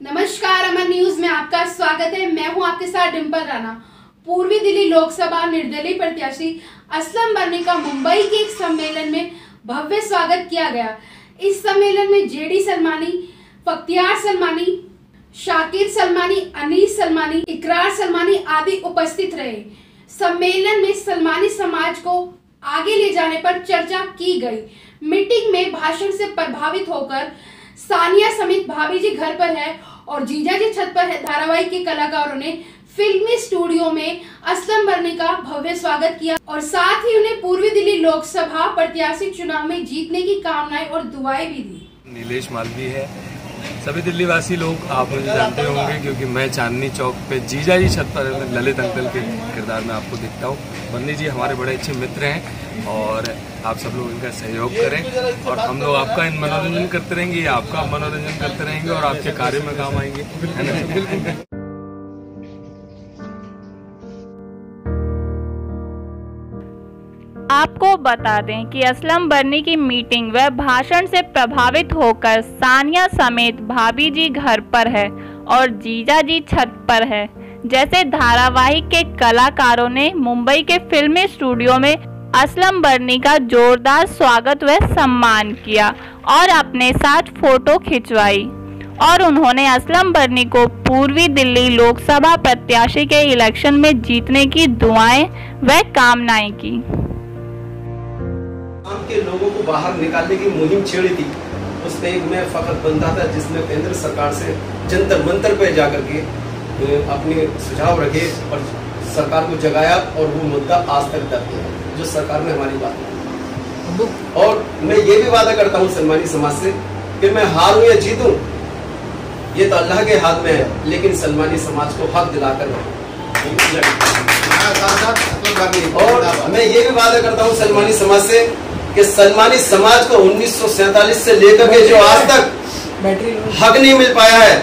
नमस्कार, अमर न्यूज में आपका स्वागत है। मैं हूं आपके साथ डिम्पल राणा। पूर्वी दिल्ली लोकसभा निर्दलीय प्रत्याशी असलम बर्नी का मुंबई के एक सम्मेलन में भव्य स्वागत किया गया। इस सम्मेलन में जेडी सलमानी, फख्तियार सलमानी, शाकिर सलमानी, अनीस सलमानी, इकरार सलमानी आदि उपस्थित रहे। सम्मेलन में सलमानी समाज को आगे ले जाने पर चर्चा की गई। मीटिंग में भाषण से प्रभावित होकर सानिया समेत भाभी जी घर पर है और जीजा जी छत पर है धारावाहिक के कलाकारों ने फिल्मी स्टूडियो में असलम बर्नी का भव्य स्वागत किया और साथ ही उन्हें पूर्वी दिल्ली लोकसभा प्रत्याशी चुनाव में जीतने की कामनाएं और दुआएं भी दी। नीलेश मालवी है। सभी दिल्ली वासी लोग आप मुझे जानते होंगे क्योंकि मैं चांदनी चौक पे जीजा जी छत पर ललित अंकल के किरदार में आपको दिखता हूँ। बर्नी जी हमारे बड़े अच्छे मित्र हैं और आप सब लोग इनका सहयोग करें और हम लोग आपका मनोरंजन करते रहेंगे, आपका मनोरंजन करते रहेंगे और आपके कार्य में काम आएंगे, है ना? आपको बता दें कि असलम बर्नी की मीटिंग व भाषण से प्रभावित होकर सानिया समेत भाभी जी घर पर है और जीजा जी छत पर है जैसे धारावाहिक के कलाकारों ने मुंबई के फिल्मी स्टूडियो में असलम बर्नी का जोरदार स्वागत व सम्मान किया और अपने साथ फोटो खिंचवाई और उन्होंने असलम बर्नी को पूर्वी दिल्ली लोकसभा प्रत्याशी के इलेक्शन में जीतने की दुआएं व कामनाएं की। के लोगों को बाहर निकालने की मुहिम छेड़ी थी। उस पे एक मैं फकत बनता था जिसमें केंद्र सरकार से जंतर मंतर पे जाकर के अपने सुझाव रखे और सरकार को जगाया और वो मुद्दा आज तक दब गया जो सरकार ने हमारी बात मानी। और मैं ये भी वादा करता हूँ सलमानी समाज से कि मैं हारूं या जीतूं ये तो अल्लाह के हाथ में है, लेकिन सलमानी समाज को हक दिलाकर और मैं ये भी वादा करता हूँ सलमानी समाज से कि सलमानी समाज को 1947 से लेकर के जो आज तक हक नहीं मिल पाया है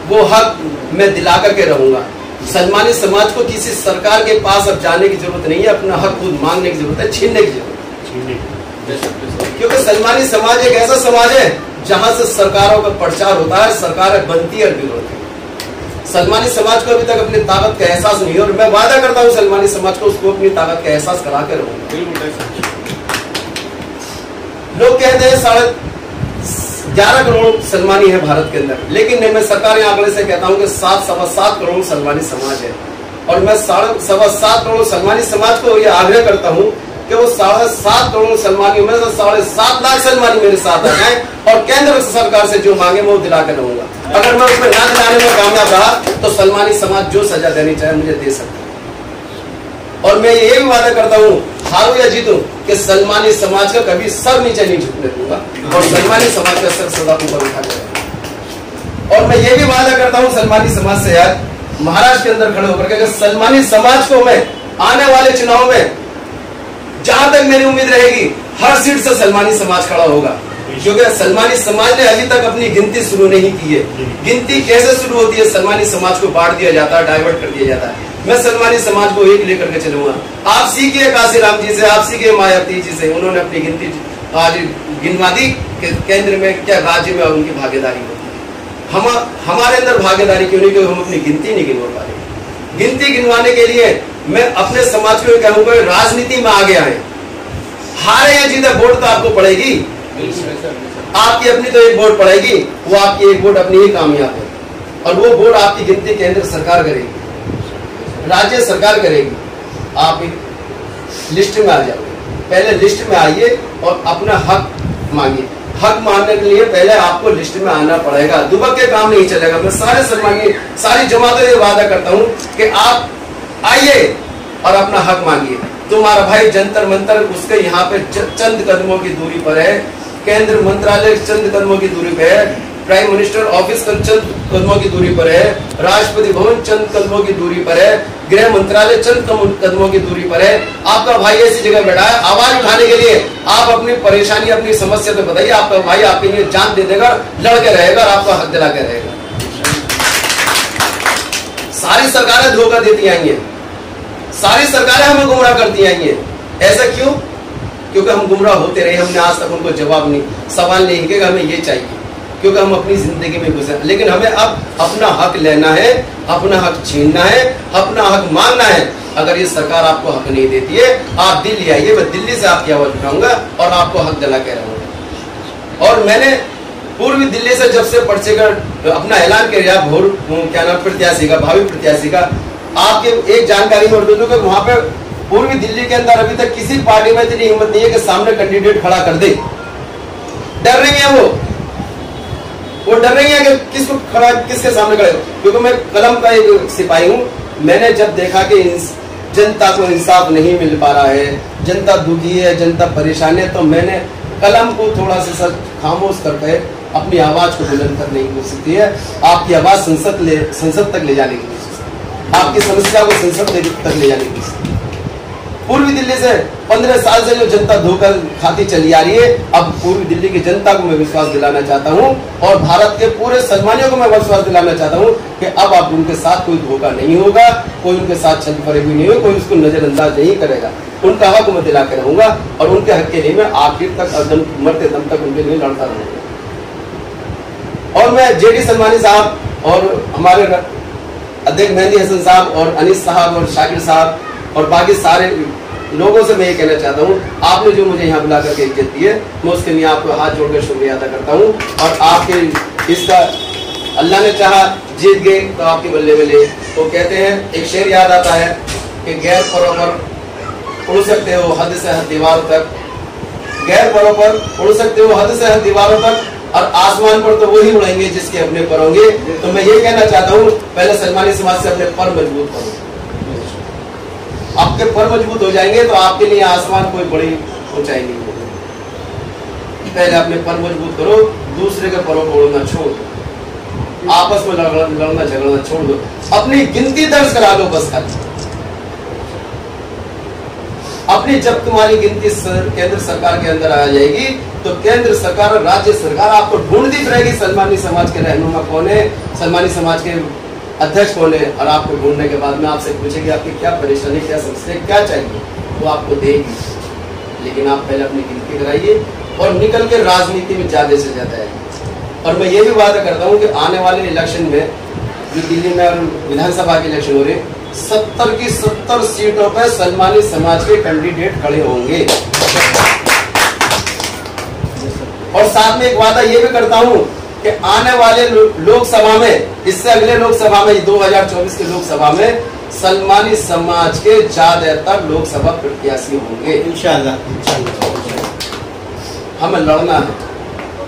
वो हक मैं दिला करके रहूंगा। सलमानी समाज को किसी सरकार के पास अब जाने की जरूरत नहीं है, अपना हक खुद मांगने की जरूरत है, छीनने की जरूरत है। क्योंकि सलमानी समाज एक ऐसा समाज है जहां से सरकारों का प्रचार होता है, सरकार बनती है और विरोध है। सलमानी समाज को अभी तक अपनी ताकत का एहसास नहीं है और मैं वादा करता हूँ सलमानी समाज को उसको अपनी ताकत का एहसास करा के रहूंगा। लोग कहते हैं 11.5 करोड़ सलमानी है भारत के अंदर, लेकिन मैं सरकारी आंकड़े से कहता हूं कि 7.25 करोड़ सलमानी समाज है और मैं 7.25 करोड़ सलमानी समाज को यह आग्रह करता हूं कि वो 7.5 करोड़ सलमानियों में से 7.5 लाख सलमानी मेरे साथ आ जाए और केंद्र सरकार से जो मांगे मैं वो दिला कर रहूंगा। अगर मैं उसमें ना दिलाने में कामयाब रहा तो सलमानी समाज जो सजा देनी चाहे मुझे दे सकता है। और मैं ये भी वादा करता हूँ हारूं या जीतूं कि सलमानी समाज का कभी सर नीचे नहीं झुकने दूंगा और सलमानी समाज का सर सदा ऊपर उठा कर। और मैं ये भी वादा करता हूँ सलमानी समाज से यार महाराष्ट्र के अंदर खड़े होकर के सलमानी समाज को मैं आने वाले चुनाव में जहां तक मेरी उम्मीद रहेगी हर सीट से सलमानी समाज खड़ा होगा, क्योंकि सलमानी समाज ने अभी तक अपनी गिनती शुरू नहीं की है। गिनती कैसे शुरू होती है? सलमानी समाज को बांट दिया जाता है, डाइवर्ट कर दिया जाता है। मैं सलमानी समाज को एक लेकर के चलूंगा। आप सीखिए काशीराम जी से, आप सीखिए मायावती जी से, उन्होंने अपनी गिनती आज गिनवा दी कि केंद्र में क्या राज्य में उनकी भागीदारी होती है। हमारे अंदर भागीदारी क्यों नहीं, क्योंकि हम अपनी गिनती नहीं गिनवा पा रहे। गिनती गिनवाने के लिए मैं अपने समाज को कहूंगा राजनीति में आगे आए। हारे या जीते वोट तो आपको पड़ेगी, आपकी अपनी तो एक वोट पड़ेगी, वो आपकी एक वोट अपनी ही कामयाब है और वो वोट आपकी गिनती केंद्र सरकार करेगी, राज्य सरकार करेगी। आप लिस्ट में आ जाओगे, पहले लिस्ट में आइए और अपना हक मांगिए। हक मांगने के लिए पहले आपको लिस्ट में आना पड़ेगा, दुबक के काम नहीं चलेगा। मैं सारे सलमानी सारी जमातों से वादा करता हूं कि आप आइए और अपना हक मांगिए। तुम्हारा भाई जंतर मंतर उसके यहाँ पे चंद कदमों की दूरी पर है, केंद्र मंत्रालय चंद कदमों की दूरी पे है, प्राइम मिनिस्टर ऑफिस चंद कदमों की दूरी पर है, राष्ट्रपति भवन चंद कदमों की दूरी पर है, गृह मंत्रालय चंद कदमों की दूरी पर है। आपका भाई ऐसी जगह बैठा है, आवाज उठाने के लिए आप अपनी परेशानी अपनी समस्या तो बताइए, आपका भाई आपके लिए जान दे देगा, लड़के रहेगा और आपका हक दिला के रहेगा। सारी सरकारें धोखा देती आई हैं, सारी सरकारें हमें गुमराह करती आई हैं। ऐसा क्यों? क्योंकि हम गुमराह होते रहे, हमने आज तक उनको जवाब नहीं, सवाल नहीं किया। हमें ये चाहिए क्योंकि हम अपनी जिंदगी में घुसे। लेकिन हमें अब अपना हक लेना है, अपना हक छीनना है, अपना हक मांगना है। अगर ये सरकार आपको हक नहीं देती है, आप दिल्ली आइए, मैं दिल्ली से आपकी आवाज उठाऊंगा और आपको हक दिला के रहूंगा। और मैंने पूर्वी दिल्ली से जब से पर्चे का अपना ऐलान किया, क्या नाम प्रत्याशी का, भावी प्रत्याशी का, आपके एक जानकारी में दूं कि वहां पे पूर्वी दिल्ली के अंदर अभी तक किसी पार्टी में इतनी हिम्मत नहीं है कि सामने कैंडिडेट खड़ा कर दे। डर रही है वो डर रही है कि किसके सामने खड़े हो। क्योंकि मैं कलम का एक सिपाही हूँ। मैंने जब देखा कि जनता को इंसाफ नहीं मिल पा रहा है, जनता दुखी है, जनता परेशान है, तो मैंने कलम को थोड़ा सा खामोश करके अपनी आवाज को बुलंद करने की कोशिश की है। आपकी आवाज संसद तक ले जाने की कोशिश, आपकी समस्या को संसद तक ले जाने की कोशिश। पूर्वी दिल्ली से 15 साल से जो जनता धोखा खाती चली आ रही है, अब पूर्वी दिल्ली की जनता को मैं विश्वास दिलाना चाहता हूं और भारत के पूरे सलमानियों को मैं विश्वास दिलाना चाहता हूं कि अब आप उनके साथ कोई धोखा नहीं होगा, कोई उनके साथ छल फरेबी नहीं होगा, कोई उसको नजरअंदाज नहीं करेगा। उनका हक मैं दिला के रहूंगा और उनके हक के लिए मैं आखिर तक, मरते दम तक उनके लिए लड़ता रहूंगा। और मैं जेडी सलमानी साहब और हमारे अध्यक्ष मेहंदी हसन साहब और अनीस साहब और शाकिर साहब और बाकी सारे लोगों से मैं ये कहना चाहता हूँ, आपने जो मुझे यहाँ बुला करके इज्जत दी है, मैं उसके लिए आपको हाथ जोड़कर शुक्रिया अदा करता हूँ। और आपके इसका अल्लाह ने चाहा जीत गए तो आपके बल्ले में ले। तो कहते हैं, एक शेर याद आता है कि गैर परों पर उड़ सकते हो हद से हद दीवारों तक, गैर परों पर उड़ सकते हो हद से हद दीवारों तक, और आसमान पर तो वही उड़ेंगे जिसके अपने पर होंगे। तो मैं ये कहना चाहता हूँ, पहले सलमानी समाज से अपने पर मजबूत करो। आपके पर मजबूत हो जाएंगे तो आपके लिए आसमान कोई बड़ी ऊंचाई नहीं होगी। पहले अपने पर मजबूत करो, दूसरे के परों को उड़ना छोड़ दो, आपस में लड़ना झगड़ना छोड़ दो, अपनी गिनती दर्ज करा दो बस खाली। अपनी जब तुम्हारी गिनती केंद्र सरकार के अंदर आ जाएगी तो केंद्र सरकार और राज्य सरकार आपको ढूंढती रहेगी, सलमानी समाज के रहनुमा कौन है, सलमानी समाज के अध्यक्ष कौन है, और आपको ढूंढने के बाद में आपसे पूछेगी आपकी क्या परेशानी, क्या समस्या, क्या चाहिए, वो आपको देगी। लेकिन आप पहले अपनी गिनती कराइए और निकल के राजनीति में ज्यादा से ज्यादा है। और मैं ये भी वादा करता हूँ कि आने वाले इलेक्शन में जो दिल्ली में और विधानसभा के इलेक्शन हो रहे, 70 की 70 सीटों पर सलमानी समाज के कैंडिडेट खड़े होंगे। और साथ में एक वादा ये भी करता हूँ कि आने वाले लोकसभा में, इससे अगले लोकसभा में, 2024 के लोकसभा में सलमानी समाज के ज्यादातर लोकसभा प्रत्याशी होंगे इंशाअल्लाह। हमें लड़ना है,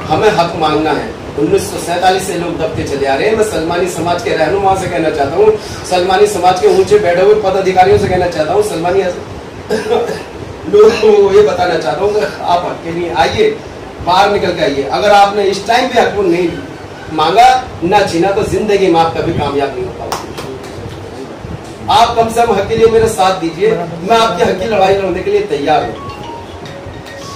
हमें हक मांगना है। 1947 से लोग दबते चले आ रहे हैं। मैं सलमानी समाज के रहनुमा से कहना चाहता हूँ, सलमानी समाज के ऊंचे बैठे हुए पदाधिकारियों से कहना चाहता हूँ, सलमानी लोगों को ये बताना चाहता हूँ कि आप हक के लिए आइए, बाहर निकल के आइए। अगर आपने इस टाइम भी हक को नहीं मांगा, ना छीना, तो जिंदगी में आप कभी कामयाब नहीं हो पाओगे। आप कम से कम हक के लिए मेरा साथ दीजिए, मैं आपके हक की लड़ाई लड़ने के लिए तैयार हूँ।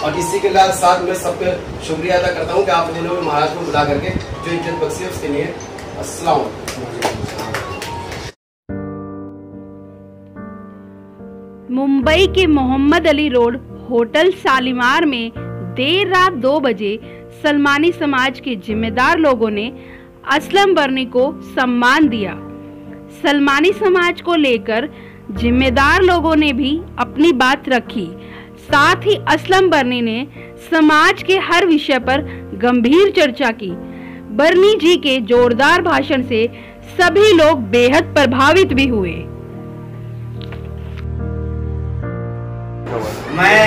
और इसी के साथ मैं सबका शुक्रिया अदा करता हूँ कि आप लोगों ने महाराज को बुला करके जो इज्जत बख्शी है उसके लिए। अस्सलाम वालेकुम। मुंबई के मोहम्मद अली रोड होटल शालीमार में देर रात 2 बजे सलमानी समाज के जिम्मेदार लोगों ने असलम बर्नी को सम्मान दिया। सलमानी समाज को लेकर जिम्मेदार लोगों ने भी अपनी बात रखी। साथ ही असलम बर्नी ने समाज के हर विषय पर गंभीर चर्चा की। बर्नी जी के जोरदार भाषण से सभी लोग बेहद प्रभावित भी हुए। मैं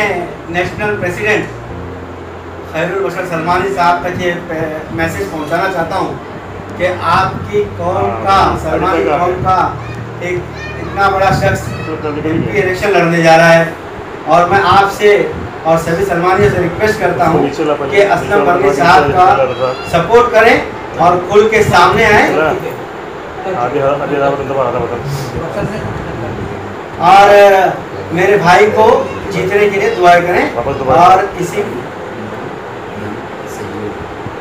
नेशनल प्रेसिडेंट खैरुल बशर सलमानी साहब तक ये मैसेज पहुंचाना चाहता हूं कि आपकी कौम का, सलमानी कौम का एक इतना बड़ा शख्स एमपी इलेक्शन लड़ने जा रहा है, और मैं आपसे और सभी सलमानियों से रिक्वेस्ट करता हूं कि असलम बर्नी साहब का सपोर्ट करें और खुल के सामने आए और मेरे भाई को जीतने के लिए दुआ करें।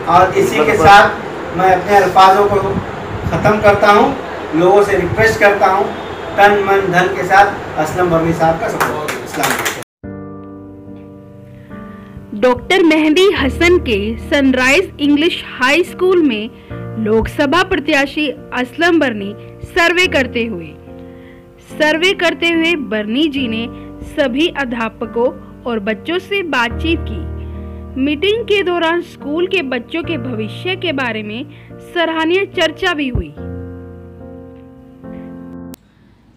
और इसी के साथ मैं अपने अल्फाजों को ख़त्म करता हूं। लोगों से रिक्वेस्ट करता हूं तन मन धन के साथ असलम बर्नी साहब का सपोर्ट। डॉक्टर मेहंदी हसन के सनराइज इंग्लिश हाई स्कूल में लोकसभा प्रत्याशी असलम बर्नी सर्वे करते हुए बर्नी जी ने सभी अध्यापकों और बच्चों से बातचीत की। मीटिंग के दौरान स्कूल के बच्चों के भविष्य के बारे में सराहनीय चर्चा भी हुई।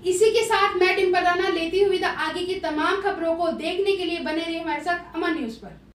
इसी के साथ मैं डिम्पल राणा लेती हुई आगे की तमाम खबरों को देखने के लिए बने रहिए हमारे साथ अमन न्यूज पर।